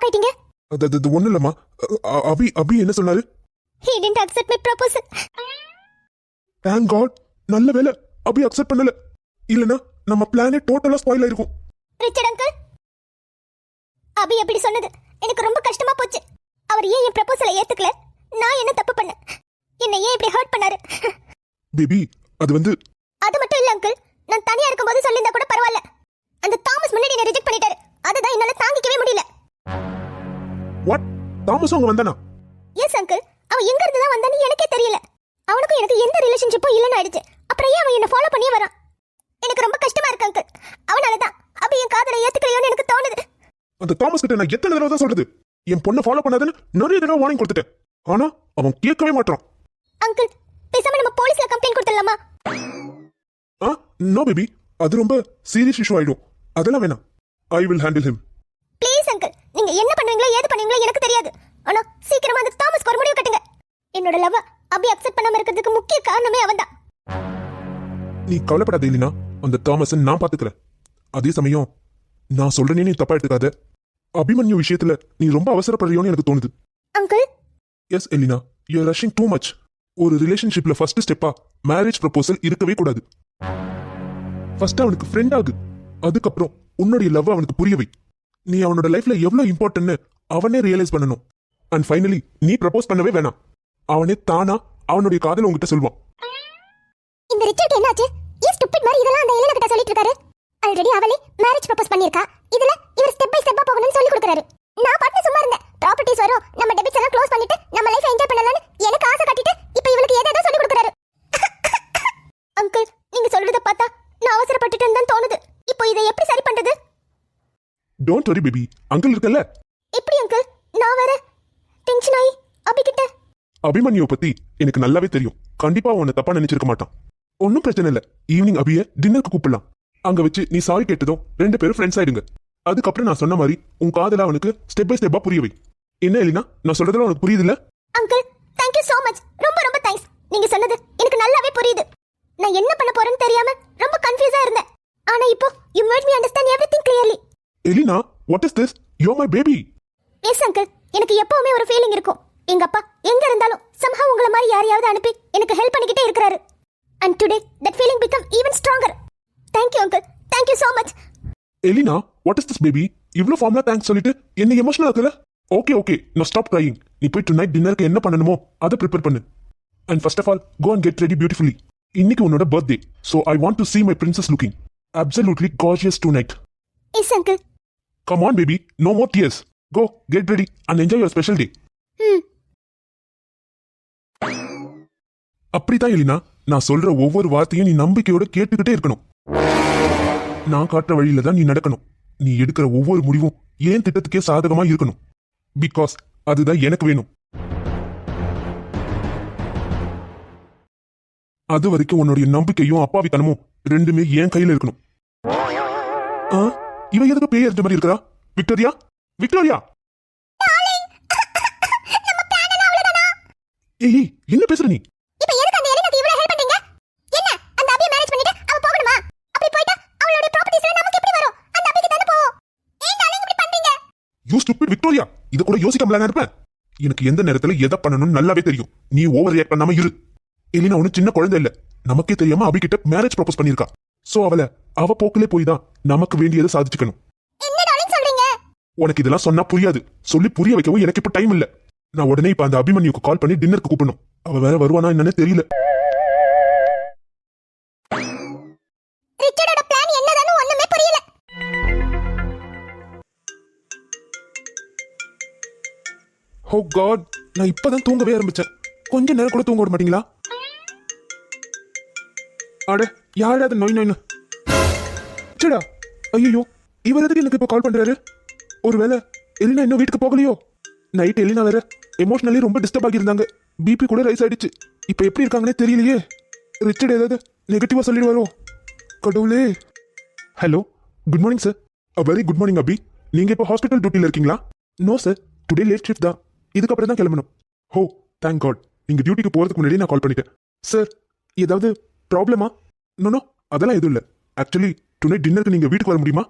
Shock ஆயிட்டீங்க? அது ஒண்ணு இல்லம்மா. அபி அபி என்ன சொன்னாரு? He didn't accept my proposal. Thank God. நல்ல வேளை அபி அக்செப்ட் பண்ணல. இல்லனா நம்ம பிளானே டோட்டலா ஸ்பாயில் ஆயிருக்கும். ரிச்சர்ட் அங்கிள், அபி அப்படி சொன்னது எனக்கு ரொம்ப கஷ்டமா போச்சு. அவர் ஏன் என் ப்ரப்போசலை ஏத்துக்கல? நான் என்ன தப்பு பண்ணேன்? என்ன ஏன் இப்படி ஹர்ட் பண்ணாரு? பேபி அது மட்டும் இல்ல அங்கிள், நான் தனியா இருக்கும்போது சொல்லியிருந்தா கூட பரவாயில்ல. அந்த தாமஸ் முன்னாடி என்ன ரிஜெக்ட் பண்ணிட்டாரு. அதுதான் என்னால தாங்கிக்கவே முடியல. வாட்? தாமஸ் அங்க வந்தானா? எஸ் அங்கிள், அவன் எங்க இருந்து தான் வந்தான்னு எனக்கே தெரியல. அவனுக்கும் எனக்கு எந்த ரிலேஷன்ஷிப்பும் இல்லைன்னு ஆயிடுச்சு. அப்புறம் ஏன் அவன் என்ன ஃபாலோ பண்ணியே வரான்? எனக்கு ரொம்ப கஷ்டமா இருக்கு அங்கிள். அவனாலதான் அபி என் காதலை ஏத்துக்கலையோன்னு எனக்கு தோணுது. அந்த தாமஸ் கிட்ட நான் எத்தனை தடவை தான் சொல்றது, என் பொண்ணை ஃபாலோ பண்ணாதன்னு நிறைய தடவை வார்னிங் கொடுத்துட்டேன். ஆனா அவன் கேட்கவே மாட்டான். அங்கிள், பேசாம நம்ம போலீஸ்ல கம்ப்ளைண்ட் கொடுத்துடலாமா? நோ பேபி, அது ரொம்ப சீரியஸ் இஷ்யூ ஆயிடும். அதெல்லாம் வேணாம். I will handle him. Please uncle, நீங்க என்ன பண்ணுவீங்களோ ஏது பண்ணுவீங்களோ எனக்கு தெரியாது. ஆனா சீக்கிரமா அந்த தாமஸ்க்கு ஒரு முடிவு கட்டுங்க. என்னோட லவ் அபி அக்செப்ட் பண்ணாம இருக்கிறதுக்கு முக்கிய காரணமே அவன்தான். நீ கவலைப்படாத எலினா, அந்த தாமஸ் நான் பாத்துக்கிறேன். அதே சமயம் நான் சொல்றேனே நீ தப்பா எடுத்துக்காத. அபிமன்யு விஷயத்துல நீ ரொம்ப அவசரப்படுறியோன்னு எனக்கு தோணுது. Uncle, yes Elina, you are rushing too much. ஒரு ரிலேஷன்ஷிப்ல ஃபர்ஸ்ட் ஸ்டெப்பா மேரேஜ் ப்ரப்போசல் இருக்கவே கூடாது. ஃபர்ஸ்ட் அவனுக்கு ஃப்ரெண்ட் ஆகு, அதுக்கப்புறம் உன்னுடைய லவ் அவனுக்கு புரியவை. நீ அவனோட லைஃப்ல எவ்வளவு இம்பார்ட்டன்ட்னு அவனே ரியலைஸ் பண்ணணும். அண்ட் ஃபைனலி நீ ப்ரப்போஸ் பண்ணவே வேணாம். அவனே தானா அவனுடைய காதல உங்ககிட்ட சொல்வான். இந்த ரிச்சர்ட் என்னாச்சு? ஏன் ஸ்டூபிட் மாதிரி இதெல்லாம் அந்த எலினா கிட்ட சொல்லிட்டு இருக்காரு? ஆல்ரெடி அவளே மேரேஜ் ப்ரப்போஸ் பண்ணிருக்கா. இதுல இவர் ஸ்டெப் பை ஸ்டெப்பா போகணும்னு சொல்லி கொடுக்கறாரு. நான் பாட்டு சும்மா இருந்தேன். ப்ராப்பர்ட்டிஸ் வரும், நம்ம டெபிட்ஸ் எல்லாம் க்ளோஸ் பண்ணிட்டு நம்ம லைஃபை என்ஜாய் பண்ணலாம்னு எனக்கு ஆசை காட்டிட்டு இப்போ இவளுக்கு ஏதேதோ சொல்லி கொடுக்கறாரு. அங்கிள், நீங்க சொல்றத பார்த்தா நான் அவசரப்பட்டுட்டேன்னு தான் தோணுது. இப்போ இதை எப்படி சரி பண்றது? டோன்ட் வரி பேபி, அங்கிள் இருக்கல்ல. எப்படி அங்கிள்? நான் வேற டென்ஷன் ஆயி அபி கிட்ட. அபிமன்யுவை பத்தி எனக்கு நல்லாவே தெரியும். கண்டிப்பா உன்னை தப்பா நினைச்சிருக்க மாட்டான். ஒன்னும் பிரச்சனை இல்ல. ஈவினிங் அபிய டின்னருக்கு கூப்பிடலாம். அங்க வச்சு நீ சாரி கேட்டதும் ரெண்டு பேரும் ஃப்ரெண்ட்ஸ் ஆயிடுங்க. அதுக்கப்புறம் நான் சொன்ன மாதிரி உன் காதல அவனுக்கு ஸ்டெப் பை ஸ்டெப்பா புரியவை. என்ன எலினா, நான் சொல்றதுல உனக்கு புரியுது இல்ல? Uncle, thank you so much. ரொம்ப ரொம்ப தேங்க்ஸ். நீங்க சொன்னது எனக்கு நல்லாவே புரியுது. நான் என்ன பண்ண போறேன்னு தெரியாம ரொம்ப கன்ஃபியூஸா இருந்தேன். ஆனா இப்போ you made me understand everything clearly. Elina, what is this? You're my baby. Yes uncle, எனக்கு எப்பவுமே ஒரு ஃபீலிங் இருக்கும். எங்க அப்பா எங்க இருந்தாலும் somehow உங்கள மாதிரி யாரையாவது அனுப்பி எனக்கு ஹெல்ப் பண்ணிக்கிட்டே இருக்காரு. And today that feeling become even stronger. Thank you uncle. Thank you so much. Elina, what is this baby? இவ்ளோ ஃபார்மலா தேங்க்ஸ் சொல்லிட்டு என்ன எமோஷனல் ஆக்குற? Okay, now stop crying. நீ போய் tonight டின்னருக்கு என்ன பண்ணணுமோ அதை ப்ரிப்பேர் பண்ணு. And first of all, go and get ready beautifully. இன்னைக்கு உன்னோட birthday. So I want to see my princess looking absolutely gorgeous tonight. Yes uncle. Come on baby, no more tears. Go, get ready and enjoy your special day. அப்படிதான் Elina, நான் சொல்ற ஒவ்வொரு வார்த்தையும் நீ நம்பிக்கையோட கேட்டுக்கிட்டே இருக்கணும். நான் காட்டுற வழியில தான் நீ நடக்கணும். நீ எடுக்கிற ஒவ்வொரு முடிவும் ஏன் திட்டத்துக்கே சாதகமா இருக்கணும். பிகாஸ் அதுதான் எனக்கு வேணும். அது வரைக்கும் உன்னுடைய நம்பிக்கையும் அப்பாவித்தனமும் ரெண்டுமே என் கையில இருக்கணும். இவ எதுக்கு பேய் அறிஞ்ச மாதிரி இருக்கா? Victoria, Victoria! ஏய், என்ன பேசுற நீ? இப்போ எதுக்கு அந்த எலினாக்கு இவ்ளோ ஹெல்ப் பண்றீங்க? என்ன அந்த அபியை மேனேஜ் பண்ணிட்டு அவ போகணுமா? அப்படி போய்ட்டா அவளோட ப்ராப்பர்ட்டிஸ்ல நமக்கு எப்படி வரும்? அந்த அபிக்கு தான போகும். ஏன் டார்லிங் இப்படி பண்றீங்க? யூ ஸ்டூபிட் விக்டோரியா, இத கூட யோசிக்காமல இருப்பேன். எனக்கு எந்த நேரத்துல எதை பண்ணணும்னு நல்லாவே தெரியும். நீ ஓவர் ரியாக்ட் பண்ணாம இரு. எலினா ஒன்னும் சின்ன குழந்தை இல்ல. நமக்கே தெரியாம அபி கிட்ட மேரேஜ் ப்ரப்போஸ் பண்ணிருக்கா. சோ அவ போக்கிலே போய் தான் நமக்கு வேண்டியதை சாதிச்சுக்கணும். என்ன டார்லிங் சொல்றீங்க? உனக்கு இதெல்லாம் சொன்னா புரியாது. சொல்லி புரிய வைக்கவும் எனக்கு இப்ப டைம் இல்ல. நான் உடனே இப்ப அந்த அபிமன்யுக்கு கால் பண்ணி டின்னருக்கு கூப்பிடணும். அவ வேற வருவானா என்னன்னு தெரியல. ரிச்சர்டோட பிளான் என்னதான்னு ஒண்ணுமே புரியல. ஓ காட், நான் இப்பதான் தூங்கவே ஆரம்பிச்சேன். கொஞ்ச நேரம் கூட தூங்க விட மாட்டீங்களா? அட, யாராவது நோய் நோய்னு. சரிடா, ஐயோ, இவர் எதுக்கு எனக்கு இப்ப கால் பண்றாரு? ஒருவேளை எலினா இன்னும் வீட்டுக்கு போகலையோ? நைட் எலினா வேற எமோஷனலி ரொம்ப டிஸ்டர்ப் ஆகியிருந்தாங்க. பிபி கூட ரைஸ் ஆயிடுச்சு. இப்ப எப்படி இருக்காங்கன்னே தெரியலையே. ரிச்சர்ட் ஏதாவது நெகட்டிவா சொல்லிடுவாரோ? கடவுளே. Hello, good morning sir. Very good morning Abhi. நீங்க இப்போ ஹாஸ்பிட்டல் டியூட்டில இருக்கீங்களா? No sir, today late shift தான். இதுக்கப்புறம் தான் கிளம்பணும். ஹோ, தேங்க் காட். நீங்க டியூட்டிக்கு போறதுக்கு முன்னாடி நான் கால் பண்ணிட்டேன். சார், ஏதாவது ப்ராப்ளமா? நோ, அதெல்லாம் எதுவும் இல்லை. ஆக்சுவலி டுநைட் டின்னருக்கு நீங்க வீட்டுக்கு வர முடியுமா?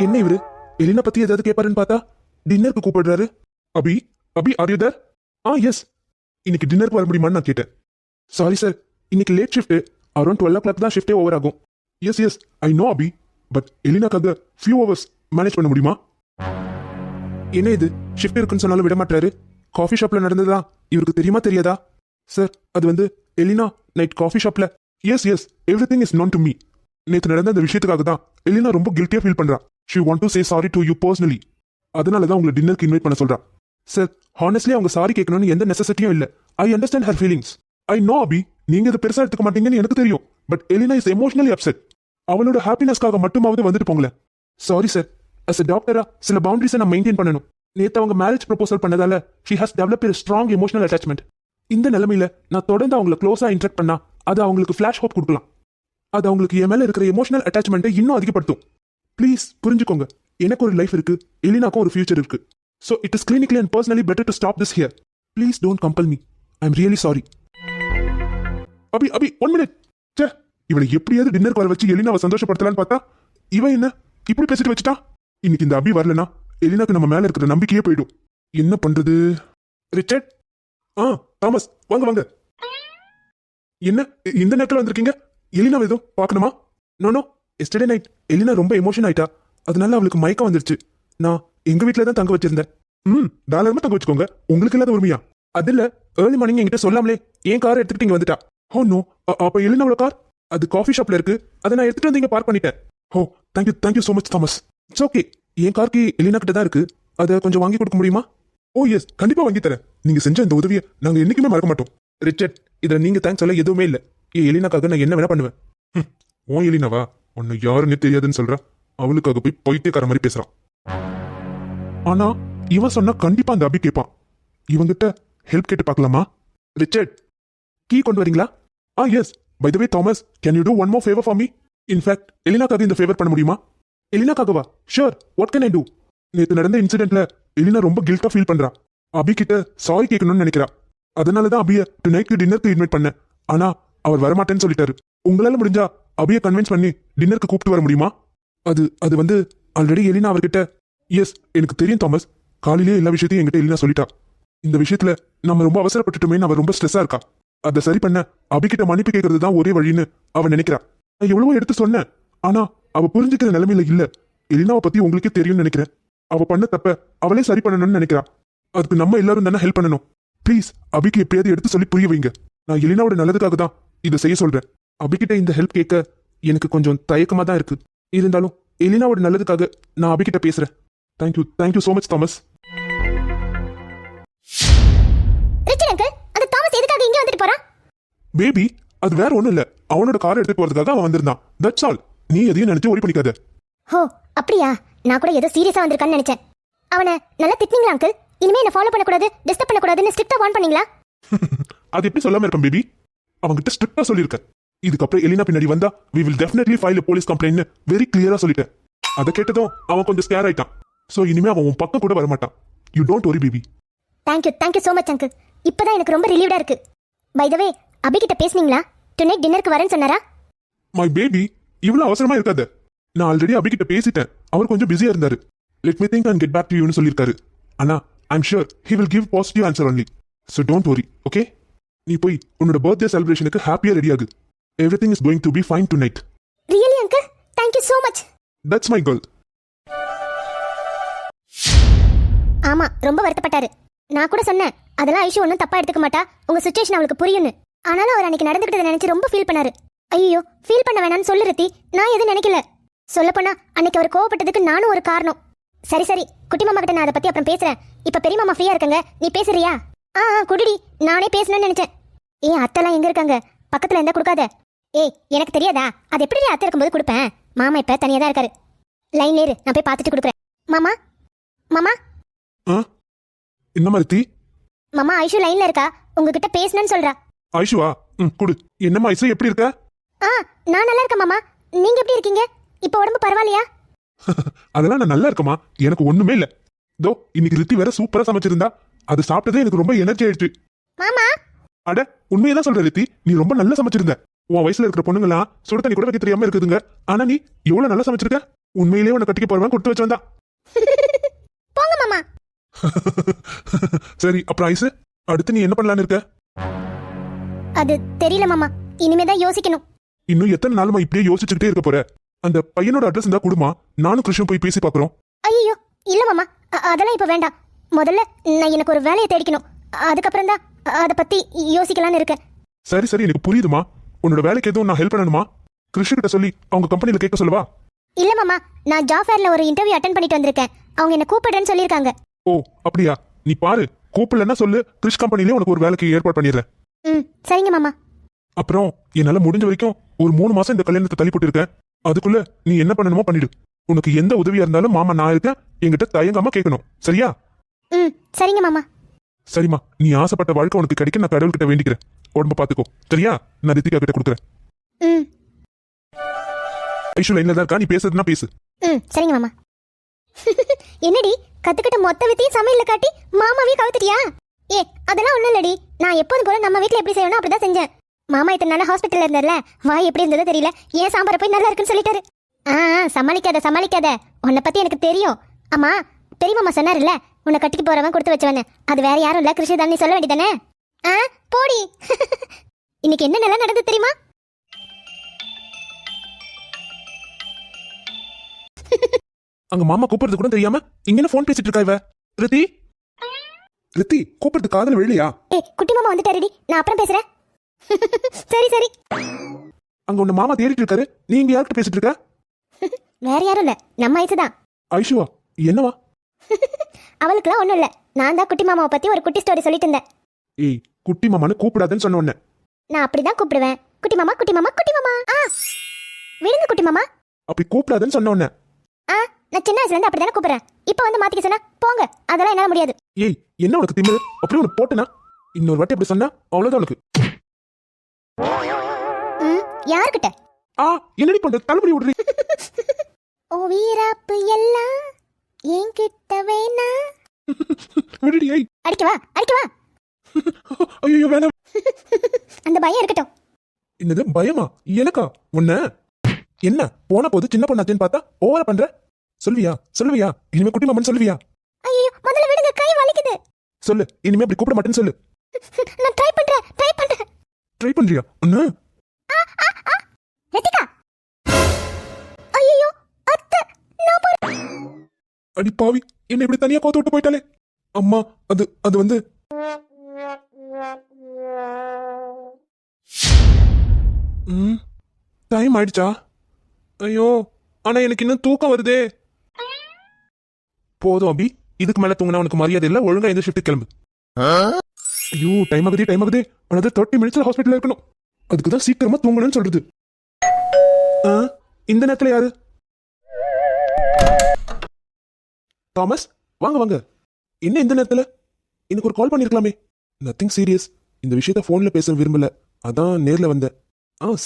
என்ன இவரு எலினா பத்தி ஏதாவது கேட்பாருன்னு பார்த்தா டின்னருக்கு கூப்பிடுறாரு. Abhi Abhi are you there? Yes. இன்னைக்கு டின்னருக்கு வர முடியுமான்னு நான் கேட்டேன். சாரி சார், இன்னைக்கு லேட் ஷிஃப்ட், அரௌண்ட் 12 o'clock தான் ஷிஃப்டே ஓவர் ஆகும். Yes yes I know Abhi, but எலினாக்காக ஃபியூ ஹவர்ஸ் மேனேஜ் பண்ண முடியுமா? என்ன இது, ஷிஃப்ட் இருக்குன்னு சொன்னாலும் விட மாட்டாரு. காஃபி ஷாப்ல நடந்ததா இவருக்கு தெரியுமா தெரியாதா? சார் அது வந்து எலினா நைட் காஃபி ஷாப்ல. Yes yes everything is known to me. நேற்று நடந்த அந்த விஷயத்துக்காக தான் எலினா ரொம்ப கில்ட்டியா ஃபீல் பண்றா. She want to say sorry to you personally. அதனால தான் உங்களை டின்னருக்கு இன்வைட் பண்ண சொல்றா. சார் ஹானஸ்ட்லி அவங்க சாரி கேட்கணும்னு எந்த நெசசிட்டியும் இல்ல. I understand her feelings. I know Abhi, நீங்க இதை பெருசா எடுத்துக்க மாட்டீங்கன்னு எனக்கு தெரியும். But Elina is emotionally upset. அவளோட ஹாப்பினஸ்க்காக மட்டுமாவது வந்துட்டு போங்களேன். சாரி சார், அஸ் எ டாக்டரா சில பவுண்டரிஸை நான் மெயின்டைன் பண்ணணும். நேத்து அவங்க மேரேஜ் ப்ரொபோசல் பண்ணதால she has develop a strong emotional attachment. இந்த நிலைமையில நான் தொடர்ந்து அவங்களை க்ளோஸா இன்ட்ராக்ட் பண்ணா அது அவங்களுக்கு ஃபிளாஷ் ஹோப் கொடுக்கலாம். அது அவங்களுக்கு என் மேல இருக்கிற எமோஷனல் அட்டாச்மெண்ட்டை இன்னும் அதிகப்படுத்தும். ப்ளீஸ் புரிஞ்சுக்கோங்க, எனக்கு ஒரு லைஃப் இருக்கு, எலினாக்கும் ஒரு ஃபியூச்சர் இருக்கு. So it is clinically and personally better to stop this here. Please don't compel me. I am really sorry. Abhi Abhi 1 minute. Say, இவளை எப்படியாவது டின்னருக்கு வர வச்சு எலினாவை சந்தோஷப்படுத்தலான்னு பார்த்தா இவன் என்ன இப்படி பேசிட்டு வச்சுட்டா? இன்னைக்கு இந்த அபி வரலனா எலினாக்கு நம்ம மேல இருக்கிற நம்பிக்கையே போயிடும். என்ன பண்றது? ரிச்சர்ட், தாமஸ் வாங்க வாங்க. என்ன இந்த நேரத்தில் வந்திருக்கீங்க? எலினா எதுவும் பார்க்கணுமா? நோ எஸ்டர்டே நைட் எலினா ரொம்ப எமோஷன் ஆயிட்டா, அதனால அவளுக்கு மயக்கம் வந்துருச்சு. நான் எங்க வீட்டில தான் தங்க வச்சிருந்தேன். தாராளமா தங்க வச்சுக்கோங்க, உங்களுக்கு இல்லாத உரிமையா? அது இல்ல, ஏர்லி மார்னிங் என்கிட்ட சொல்லாமலே என் காரை எடுத்துக்கிட்டு இங்க வந்துட்டா. ஓ நோ, அப்ப எலினாவோட கார் அது காஃபி ஷாப்ல இருக்கு, அதை நான் எடுத்துட்டு வந்து இங்க பார்க் பண்ணிட்டேன். Oh thank you so much Thomas. It's okay, என் கார்க்கு எலினா கிட்ட தான் இருக்கு, அதை கொஞ்சம் வாங்கி கொடுக்க முடியுமா? ஓ எஸ், கண்டிப்பா வாங்கி தரேன். நீங்க செஞ்ச இந்த உதவியை நாங்க என்னைக்குமே மறக்க மாட்டோம். ரிச்சர்ட், இதுல நீங்க தேங்க்ஸ் சொல்ல எதுவுமே இல்ல. எலினாக்காக நான் என்ன வேணா பண்ணுவேன். ஓ எலினாவா, உன்னை யாருன்னு தெரியாதுன்னு சொல்றா, அவளுக்காக போய் பைத்தியக்கார மாதிரி பேசுறான். ஆனா இவன் சொன்னா கண்டிப்பா அந்த அபி கேட்பான். இவங்கிட்ட ஹெல்ப் கேட்டு பார்க்கலாமா? ரிச்சர்ட், கீ கொண்டு வரீங்களா? Yes. By the way Thomas, can you do one more favour for me? In fact எலினாக்காக இந்த ஃபேவர் பண்ண முடியுமா? எலினாக்காகவா? Sure, what can I do? நேற்று நடந்த இன்சிடென்ட்ல எலினா ரொம்ப கில்ட்டா ஃபீல் பண்றா. அபி கிட்ட சாரி கேட்கணும்னு நினைக்கிறா. அதனாலதான் அபிய டு நைட்க்கு டின்னருக்கு இன்வைட் பண்ணேன். ஆனா அவர் வரமாட்டேன்னு சொல்லிட்டாரு. உங்களால முடிஞ்சா அபிய கன்வின்ஸ் பண்ணி டின்னருக்கு கூப்பிட்டு வர முடியுமா? அது வந்து ஆல்ரெடி எலினா அவர்கிட்ட. எஸ் எனக்கு தெரியும் தாமஸ், காலையிலேயே எல்லா விஷயத்தையும் என்கிட்ட எலினா சொல்லிட்டா. இந்த விஷயத்துல நம்ம ரொம்ப அவசரப்பட்டுட்டோமே, அவ ரொம்ப ஸ்ட்ரெஸ்ஸா இருக்கா. அதை சரி பண்ண அபிகிட்ட மன்னிப்பு கேட்கறது தான் ஒரே வழின்னு அவன் நினைக்கிறா. நான் எவ்வளவோ எடுத்து சொன்னேன், ஆனா அவ புரிஞ்சுக்கிற நிலைமையில இல்ல. எலினாவை பத்தி உங்களுக்கே தெரியும்னு நினைக்கிறேன். அவ பண்ண தப்ப அவளே சரி பண்ணணும்னு நினைக்கிறா. அதுக்கு நம்ம எல்லாரும் தானே ஹெல்ப் பண்ணணும். ப்ளீஸ் அபிக்கு எப்படியாவது எடுத்து சொல்லி புரிய வைங்க. நான் எலினாவோட நல்லதுக்காக தான் இதை செய்ய சொல்றேன். அபிகிட்ட இந்த ஹெல்ப் கேட்க எனக்கு கொஞ்சம் தயக்கமா தான் இருக்கு. இருந்தாலும் எலினாவோட நல்லதுக்காக நான் அபிகிட்ட பேசுறேன். Thank you so much Thomas. Richard uncle, அந்த தாமஸ் எதுக்காக இங்க வந்துட்டு போறான்? பேபி, அது வேற ஒண்ணும் இல்ல, அவனோட காரை எடுத்துட்டு போறதுக்காக அவன் வந்திருந்தான். That's all. நீ எதையும் நினைச்சு ஓடி பண்ணிக்காத. ஹோ அப்படியா? நான் கூட ஏதோ சீரியஸா வந்திருக்கான்னு நினைச்சேன். அவனை நல்லா திட்டினீங்களா அங்கிள்? இனிமே என்ன ஃபாலோ பண்ணக்கூடாது, டிஸ்டர்ப் பண்ணக்கூடாதுன்னு ஸ்ட்ரிக்ட்டா வார்ன் பண்ணீங்களா? அது எப்படி சொல்லாம இருப்பேன் பேபி? அவன்கிட்ட ஸ்ட்ரிக்ட்டா சொல்லியிருக்கேன். இதுக்கப்புறம் எலினா பின்னாடி வந்தா we will definitely file a police complaint very கிளியரா சொல்லிட்டேன். அதை கேட்டதும் அவன் கொஞ்சம் ஸ்கேர் ஆயிட்டான். சோ இனிமே அவன் உன் பக்கம் கூட வரமாட்டான். You don't worry baby. Thank you so much uncle. இப்பதான் எனக்கு ரொம்ப ரிலீவ்டா இருக்கு. பை த வே, அபி கிட்ட பேசுனீங்களா? டுநைட் டின்னருக்கு வரேன்னு சொன்னாரா? மை பேபி, இவ்வளவு அவசரமா இருக்காத. நான் ஆல்ரெடி அபி கிட்ட பேசிட்டேன். அவர் கொஞ்சம் பிஸியா இருந்தாரு. Let me think and get back to யூன்னு சொல்லியிருக்காரு. ஆனா I am sure he will give positive answer only. So don't worry, okay? நீ போய் உன்னோட பர்த்டே செலிப்ரேஷனுக்கு ஹாப்பியா ரெடி ஆகு. Everything is going to be fine tonight. Really uncle? Thank you so much. That's my girl. ஆமா, ரொம்ப வருத்தப்பட்டாரு. நான் கூட சொன்னேன், அதெல்லாம் ஐஷு ஒன்றும் தப்பா எடுத்துக்க மாட்டா, உங்க சுச்சுவேஷன் அவளுக்கு புரியும்னு. ஆனாலும் அவர் அன்னைக்கு நடந்துக்கிட்டதை நினைச்சு ரொம்ப ஃபீல் பண்ணாரு. ஐயோ, ஃபீல் பண்ண வேணாம்னு சொல்லு ரித்தி, நான் எதுவும் நினைக்கல. சொல்லப்போனா அன்னைக்கு அவர் கோவப்பட்டதுக்கு நானும் ஒரு காரணம். சரி குட்டி மாமா கிட்ட நான் அதை பத்தி அப்புறம் பேசுறேன். இப்ப பெரிய மாமா ஃப்ரீயா இருக்காங்க, நீ பேசுறியா? குடிடி, நானே பேசணும்னு நினைச்சேன். அத்தெல்லாம் எங்க இருக்காங்க? பக்கத்துல இருந்தா கொடுக்காத. எனக்கு தெரியாதா? அது எப்படி அத்தை இருக்கும்போது கொடுப்பேன். மாமா இப்ப தனியா தான் இருக்காரு. லைன்ல இரு, நான் போய் பார்த்துட்டு கொடுக்குறேன். மாமா மாமா. என்ன மாதிரி? மாமா, ஐஷு லைன்ல இருக்கா, உங்ககிட்ட பேசணும்னு சொல்றா. ஐஷுவா? குடு. என்னம்மா ஐஷு, எப்படி இருக்க? நான் நல்லா இருக்கேன் மாமா. நீங்க எப்படி இருக்கீங்க? இப்ப உடம்பு பரவாயில்லையா? அதெல்லாம் நான் நல்லா இருக்கமா, எனக்கு ஒண்ணுமே இல்ல. தோ இன்னைக்கு ரித்தி வேற சூப்பரா சமைச்சிருந்தா, அது சாப்பிட்டதே எனக்கு ரொம்ப எனர்ஜி ஆயிடுச்சு. மாமா, அட உண்மையதான் சொல்ற ரித்தி, நீ ரொம்ப நல்லா சமைச்சிருந்த. உன் வயசுல இருக்கிற பொண்ணுங்களா சுட தண்ணி கூட வைக்க தெரியாம இருக்குதுங்க. ஆனா நீ எவ்வளவு நல்லா சமைச்சிருக்க. உண்மையிலேயே உன்னை கட்டிக்க போறவன் கொடுத்து வச்சு வந்தா. போங்க மாமா. சரி அப்புறம் ஐசு, அடுத்து நீ என்ன பண்ணலான்னு இருக்க? அது தெரியல மாமா, இனிமேதான் யோசிக்கணும். இன்னும் எத்தனை நாளுமா இப்படியே யோசிச்சுக்கிட்டே இருக்க போற? அந்த பையனோட அட்ரஸ் இருந்தா கொடுமா, நானும் கிருஷ்ணன் போய் பேசி பாக்குறோம். ஐயோ இல்ல மாமா, அதெல்லாம் இப்ப வேண்டாம். முதல்ல நான் எனக்கு ஒரு வேலையை தேடிக்கணும். அதுக்கப்புறம் தான் அதை பத்தி யோசிக்கலான்னு இருக்கேன். சரி சரி, எனக்கு புரியுதுமா. உன்னோட வேலைக்கு எதுவும் நான் ஹெல்ப் பண்ணணுமா? கிருஷ்ண கிட்ட சொல்லி அவங்க கம்பெனில கேட்க சொல்லவா? இல்ல மாமா, நான் ஜாப் ஃபேர்ல ஒரு இன்டர்வியூ அட்டென்ட் பண்ணிட்டு வந்திருக்கேன். அவங்க என்ன கூப்பிடுறேன்னு சொல்லியிருக்காங்க. ஓ அப்படியா? நீ பாரு, கூப்பிடலன்னா சொல்லு, கிருஷ் கம்பெனிலே உனக்கு ஒரு வேலைக்கு ஏற்பாடு பண்ணிடுறேன். சரிங்க மாமா. அப்புறம் என்னால முடிஞ்ச வரைக்கும் ஒரு 3 மாசம் இந்த கல்யாணத்தை தள்ளி போட்டுருக்கேன். அதுக்குள்ள நீ என்ன பண்ணணுமோ பண்ணிடு. உனக்கு எந்த உதவியா இருந்தாலும் மாமா நான் இருக்கேன், என்கிட்ட தயங்காம கேட்கணும். சரியா? சரிங்க மாமா. சரிம்மா, நீ ஆசைப்பட்ட வாழ்க்கை உனக்கு கிடைக்க நான் கடவுள்கிட்ட வேண்டிக்கிறேன். உடம்ப பாத்துக்கோ சரியா? நான் ரித்திகா கிட்ட கொடுக்குறேன். ஐஷு லைன்ல தான் இருக்கா, நீ பேசுறதுனா பேசு. சரிங்க மாமா. என்னடி கத்துக்கிட்ட மொத்த வித்தையும் சமையல்ல காட்டி மாமாவே கவுத்துட்டியா? ஏ அதெல்லாம் ஒண்ணும் இல்லடி, நான் எப்போதும் போல நம்ம வீட்ல எப்படி செய்யணும் அப்படிதான் செஞ்சேன். மாமா இத்தனை நாள் ஹாஸ்பிட்டல்ல இருந்தார்ல, வாய் எப்படி இருந்ததோ தெரியல, ஏன் சாம்பார போய் நல்லா இருக்குன்னு சொல்லிட்டாரு. சமாளிக்காத, உன்னை பத்தி எனக்கு தெரியும். ஆமா, பெரிய மாமா சொன்னார்ல, உன்னை கட்டிக்கு போறவன் கொடுத்து வச்சவன, அது வேற யாரும் இல்ல கிருஷ்ண தான், நீ சொல்ல வேண்டியதானே? போடி. இன்னைக்கு என்ன நல்லா நடந்து தெரியுமா? அங்க மாமா கூப்பிடுறது கூட தெரியாம இங்க என்ன போன் பேசிட்டு இருக்கா இவ? ரித்தி கூப்பிடுறது காதல விழலையா? குட்டி மாமா வந்துட்டாருடி, நான் அப்புறம் பேசுறேன். சரி. அங்க உன்ன மாமா தேடிட்டு இருக்காரு, நீ இங்க யார்கிட்ட பேசிட்டு இருக்க? வேற யாரும் இல்ல, நம்ம ஐசு தான். ஐஷுவா? என்னவா? அவளுக்குலாம் ஒண்ணும் இல்ல, நான் தான் குட்டி மாமாவை பத்தி ஒரு குட்டி ஸ்டோரி சொல்லிட்டு இருந்தேன். ஏய், குட்டி மாமான்னு கூப்பிடாதன்னு சொன்ன உடனே நான் அப்படிதான் கூப்பிடுவேன். குட்டி மாமா. விடுங்க குட்டி மாமா. அப்படி கூப்பிடாதன்னு சொன்ன உடனே நான் சின்ன வயசுல இருந்து அப்படிதானே கூப்பிடுறேன். இப்ப வந்து மாத்திக்க சொன்னா போங்க, அதெல்லாம் என்னால முடியாது. ஏய், என்ன உனக்கு திமிரு? அப்படியே உனக்கு போட்டனா இன்னொரு வாட்டி அப்படி சொன்னா அவ்வளவுதான் உனக்கு. யார்கிட்ட? என்னடி பண்ற? தலைமுடி விடுறீ. ஓ வீராப்பு எல்லாம் என்கிட்ட வேணா. விடுடி. ஐய், அடிக்கவா? ஐயோ வேணாம். அந்த பயம் இருக்கட்டும். என்னது பயமா? எனக்கா? உன்ன என்ன போன போது சின்ன பொண்ணாச்சேன்னு பார்த்தா ஓவரா பண்ற. சொல்லுவியா இனிமே குட்டி மாமன் சொல்லுவியா? ஐயோ முதல்ல விடுங்க, கை வலிக்குது. சொல்லு, இனிமே அப்படி கூப்பிட மாட்டேன்னு சொல்லு. நான் ட்ரை பண்றேன். ட்ரை பண்றியா? ஒண்ணு ரித்திகா. ஐயோ அத்தை, நான் போறேன். அடி பாவி, என்ன இப்படி தனியா கோத்து விட்டு போயிட்டாலே. அம்மா, அது வந்து டைம் ஆயிடுச்சா? ஐயோ, ஆனா எனக்கு இன்னும் தூக்கம் வருதே. போதும் அபி, இதுக்கு மேல தூங்கினா உனக்கு மரியாதை இல்ல. ஒழுங்கா இந்த ஷிஃப்ட் கிளம்பு. ஐயோ டைம் ஆகுதே. அனதர் 30 மினிட்ஸ்ல ஹாஸ்பிட்டல்ல இருக்கணும். அதுக்கு தான் சீக்கிரமா தூங்கணும்னு சொல்றது. இந்த நேரத்துல யாரு? தாமஸ், வாங்க. என்ன இந்த நேரத்துல? எனக்கு ஒரு கால் பண்ணிருக்கலாமே. Nothing serious. இந்த விஷயத்த போன்ல பேச விரும்பல, அதான் நேர்ல வந்தேன்.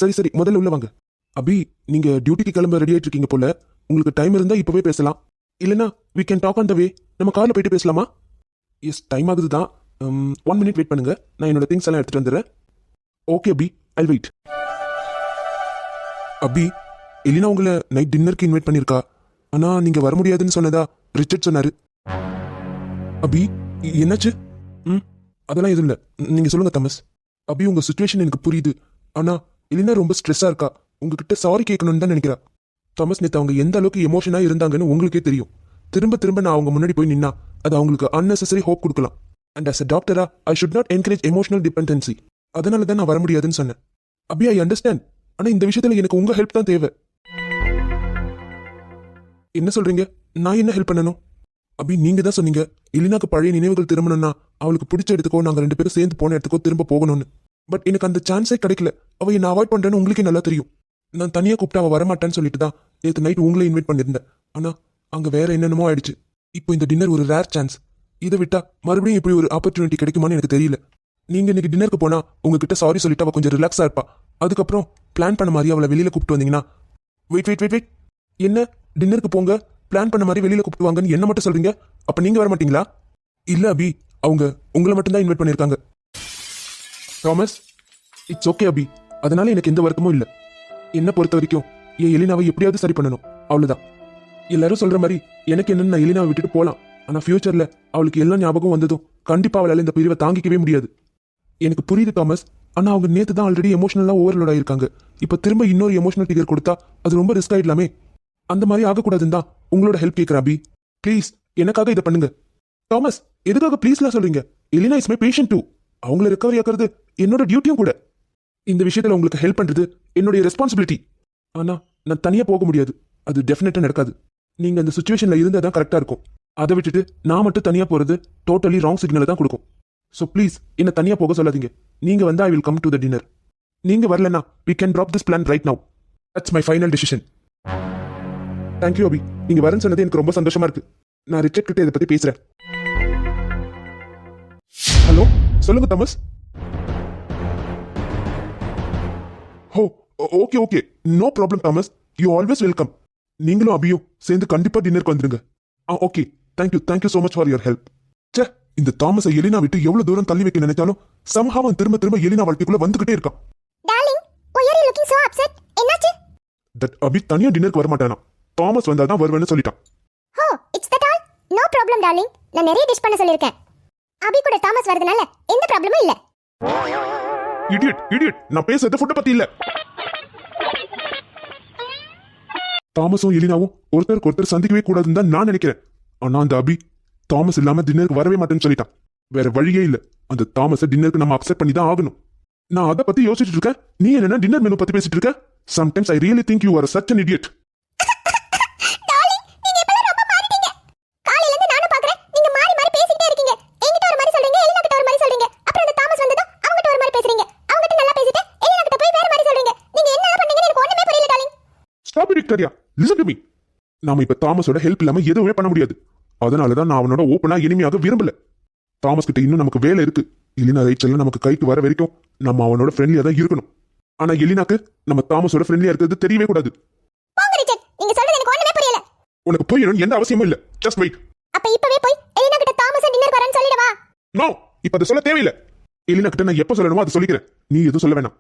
சரி, முதல்ல உள்ள வாங்க. அபி, நீங்க டியூட்டிக்கு கிளம்ப ரெடி ஆயிட்டு இருக்கீங்க போல. உங்களுக்கு டைம் இருந்தா இப்பவே பேசலாம், இல்லனா we can talk on the way. நம்ம கார்ல போயிட்டு பேசலாமா? எஸ், டைம் ஆகுதுதான். 1 minute வெயிட் பண்ணுங்க, நான் என்னோட திங்ஸ் எல்லாம் எடுத்துட்டு வந்துடுறேன். Okay Abhi, I'll wait. Abhi, Elina உங்களை நைட் டின்னருக்கு இன்வைட் பண்ணிருக்கா. ஆனா நீங்க வர முடியாதுன்னு சொன்னதா ரிச்சர்ட் சொன்னாரு. அபி, என்னாச்சு? அதெல்லாம் எதுவும் இல்ல, நீங்க சொல்லுங்க தாமஸ். அபி, உங்க சிச்சுவேஷன் எனக்கு புரியுது. ஆனா எலினா ரொம்ப ஸ்ட்ரெஸ்ஸா இருக்கா. உங்ககிட்ட சாரி கேட்கணும்னு தான் நினைக்கிறா. தாமஸ், நேத்து அவங்க எந்த அளவுக்கு எமோஷனா இருந்தாங்கன்னு உங்களுக்கே தெரியும். திரும்ப நான் அவங்க முன்னாடி போய் நின்னா அது அவங்களுக்கு unnecessary ஹோப் கொடுக்கலாம். அண்ட் as a டாக்டரா I should not encourage emotional dependency. அதனால தான் நான் வர முடியாதுன்னு சொன்னேன். அபி, ஐ அண்டர்ஸ்டாண்ட். ஆனா இந்த விஷயத்துல எனக்கு உங்க ஹெல்ப் தான் தேவை. என்ன சொல்றீங்க? நான் என்ன ஹெல்ப் பண்ணணும்? அபி, நீங்க தான் சொன்னீங்க எலினாக்கு பழைய நினைவுகள் திரும்பணும்னா அவளுக்கு பிடிச்ச இடத்துக்கோ நாங்க 2 பேரும் சேர்ந்து போன இடத்துக்கோ திரும்ப போகணும்னு. பட் எனக்கு அந்த சான்ஸே கிடைக்கல. அவ என்ன அவாய்ட் பண்றேன்னு உங்களுக்கே நல்லா தெரியும். நான் தனியா கூப்பிட்டு அவ வரமாட்டான்னு சொல்லிட்டு தான் நேற்று நைட் உங்களை இன்வைட் பண்ணியிருந்தேன். ஆனா அங்க வேற என்னென்னமோ ஆயிடுச்சு. இப்போ இந்த டின்னர் ஒரு ரேர் சான்ஸ். இதை விட்டா மறுபடியும் இப்படி ஒரு ஆப்பர்ச்சுனிட்டி கிடைக்குமான்னு எனக்கு தெரியல. நீங்க இன்னைக்கு டின்னருக்கு போனா உங்ககிட்ட சாரி சொல்லிட்டு அவ கொஞ்சம் ரிலாக்ஸா இருப்பா. அதுக்கப்புறம் பிளான் பண்ண மாதிரி அவளை வெளியில கூப்பிட்டு வந்தீங்கன்னா. வெயிட், என்ன டின்னருக்கு போங்க, பிளான் பண்ண மாதிரி வெளியில கூப்பிட்டு வாங்கன்னு என்ன மட்டும் சொல்றீங்க? அப்ப நீங்க வர மாட்டீங்களா? இல்ல அபி, அவங்க உங்களை மட்டும் தான் இன்வைட் பண்ணிருக்காங்க. தாமஸ், இட்ஸ் ஓகே அபி, அதனால எனக்கு எந்த வருத்தமும் இல்லை. என்ன பொறுத்த வரைக்கும் என் எலினாவை எப்படியாவது சரி பண்ணணும், அவ்வளவுதான். எல்லாரும் சொல்ற மாதிரி எனக்கு என்னன்னு நான் எலினாவை விட்டுட்டு போலாம். ஆனா ஃபியூச்சர்ல அவளுக்கு எல்லா ஞாபகம் வந்ததும் கண்டிப்பா அவளால இந்த பிரிவை தாங்கிக்கவே முடியாது. எனக்கு புரியுது தாமஸ். ஆனா அவங்க நேத்து தான் ஆல்ரெடி எமோஷனலா ஓவர்லோட் ஆயிருக்காங்க. இப்ப திரும்ப இன்னொரு எமோஷனல் டிகர் கொடுத்தா அது ரொம்ப ரிஸ்க் ஆயிடலாமே. அந்த மாதிரி ஆகக்கூடாதுன்னு தான் உங்களோட ஹெல்ப் கேட்கிறேன் அபி. ப்ளீஸ் எனக்காக இதை பண்ணுங்க. தாமஸ், எதுக்காக ப்ளீஸ்லாம் சொல்றீங்க? Elina is my patient too. அவங்கள ரெக்கவரி ஆக்குறது என்னோட டியூட்டியும் கூட. இந்த விஷயத்துல உங்களுக்கு ஹெல்ப் பண்றது என்னுடைய ரெஸ்பான்சிபிலிட்டி. ஆனா நான் தனியா போக முடியாது. அது டெஃபினட்டா நடக்காது. நீங்க அந்த சுச்சுவேஷன்ல இருந்தா தான் கரெக்டா இருக்கும். அதை விட்டுட்டு நான் மட்டும் தனியா போறது டோட்டலி ராங் சிக்னலை தான் கொடுக்கும். ஸோ ப்ளீஸ் என்ன தனியா போக சொல்லாதீங்க. நீங்க வந்தா I will come to the dinner. நீங்க வரலனா we can drop this plan right now. That's my final decision. Thank you Abhi. நீங்க வரேன்னு சொன்னது எனக்கு ரொம்ப சந்தோஷமா இருக்கு. நான் ரிச்சர்ட் கிட்ட இதை பத்தி பேசுறேன். ஹலோ, சொல்லுங்க Thomas. Oh okay okay, no problem Thomas. You always welcome. நீங்களும் அபியும் சேர்ந்து கண்டிப்பா டின்னருக்கு வந்துருங்க. Okay, thank you so much for your help. சே, இந்த தாமஸை எலினா விட்டு எவ்வளவு தூரம் தள்ளி வைக்க நினைச்சாலும் somehow அவன் திரும்ப திரும்ப எலினா வாழ்க்கைக்குள்ள வந்துகிட்டே இருக்கான். Darling, why are you looking so upset? என்னாச்சு? தட் அபி தனியா டின்னருக்கு வர மாட்டானா. தாமஸ் வந்தாதான் வருவேன்னு சொல்லிட்டான். Oh, it's that all. No problem darling. நான் நிறைய டிஷ் பண்ண சொல்லிருக்கேன். அபி கூட தாமஸ் வரதுனால எந்த ப்ராப்ளமும் இல்ல. இடியட், நான் பேசுறது ஃபுட் பத்தி இல்ல. தாமஸும் எலினாவும் ஒருத்தருக்கு ஒருத்தர் சந்திக்கவே கூடாதுன்னு தான் நான் நினைக்கிறேன். ஆனா அந்த அபி தாமஸ் இல்லாம டின்னருக்கு வரவே மாட்டேன்னு சொல்லிட்டான். வேற வழியே இல்ல. அந்த தாமஸை டின்னருக்கு நம்ம அக்செப்ட் பண்ணி தான் ஆகணும். நான் அதை பத்தி யோசிச்சுட்டு இருக்கேன். நீ என்னன்னா டின்னர் மெனு பத்தி பேசிட்டு இருக்க. Sometimes I really think you are such an idiot. Darling, நீங்க இப்பலாம் ரொம்ப மாறிட்டீங்க. காலையில இருந்து நானும் பார்க்கறேன். நீங்க மாறி மாறி பேசிட்டே இருக்கீங்க. என்கிட்ட ஒரு மாதிரி சொல்றீங்க, எலினா கிட்ட ஒரு மாதிரி சொல்றீங்க. அப்புறம் அந்த தாமஸ் வந்ததும் அவங்கிட்ட ஒரு மாதிரி பேசுறீங்க. அவங்கிட்ட நல்லா பேசிட்டு எலினா கிட்ட போய் வேற மாதிரி சொல்றீங்க. நீங்க என்ன பண்ணீங்கன்னு எனக்கு ஒண்ணுமே புரியல darling. Stop it, Victoria. Listen to me. நாம இப்ப தாமஸோட ஹெல்ப் இல்லாம எதுவுமே பண்ண முடியாது. அதனாலதான் நான் அவனோட ஓப்பனா இனிமையாக விரும்பல. தாமஸ் கிட்ட இன்னும் நமக்கு வேலை இருக்கு. எலினா ரேச்சல் நமக்கு கைக்கு வர வரைக்கும் நம்ம அவனோட ஃப்ரெண்ட்லியா தான் இருக்கணும். ஆனா எலினாக்கு நம்ம தாமஸோட ஃப்ரெண்ட்லியா இருக்கிறது தெரியவே கூடாது. போங்க ரிச்சர்ட், நீங்க சொல்றது எனக்கு ஒண்ணுமே புரியல. உனக்கு புரியணும் எந்த அவசியமும் இல்ல. Just wait. அப்ப இப்பவே போய் எலினா கிட்ட தாமஸ் டின்னர் வரேன்னு சொல்லிடவா? நோ, இப்ப அதை சொல்ல தேவையில்லை. எலினா கிட்ட நான் எப்ப சொல்லணுமோ அதை சொல்லிக்கிறேன். நீ எதுவும் சொல்ல வேணாம்.